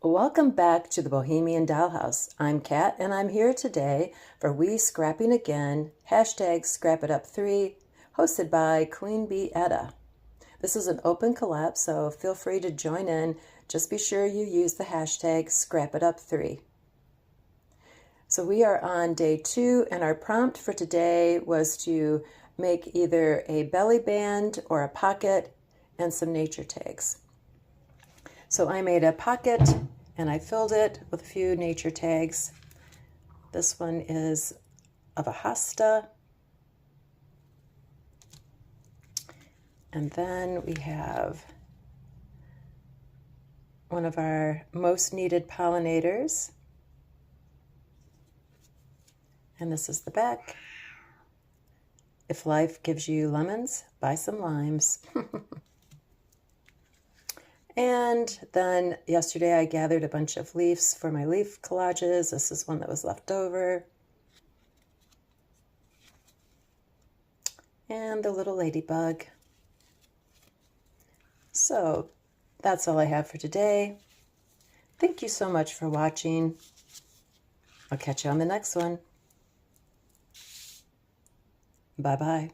Welcome back to the Bohemian Dollhouse. I'm Kat, and I'm here today for We Scrapping Again, hashtag Scrap It Up 3, hosted by Queen Bee Etta. This is an open collab, so feel free to join in. Just be sure you use the hashtag Scrap It Up 3. So we are on day 2, and our prompt for today was to make either a belly band or a pocket and some nature tags. So I made a pocket and I filled it with a few nature tags. This one is of a hosta. And then we have one of our most needed pollinators. And this is the back. If life gives you lemons, buy some limes. And then yesterday I gathered a bunch of leaves for my leaf collages. This is one that was left over. And the little ladybug. So that's all I have for today. Thank you so much for watching. I'll catch you on the next one. Bye-bye.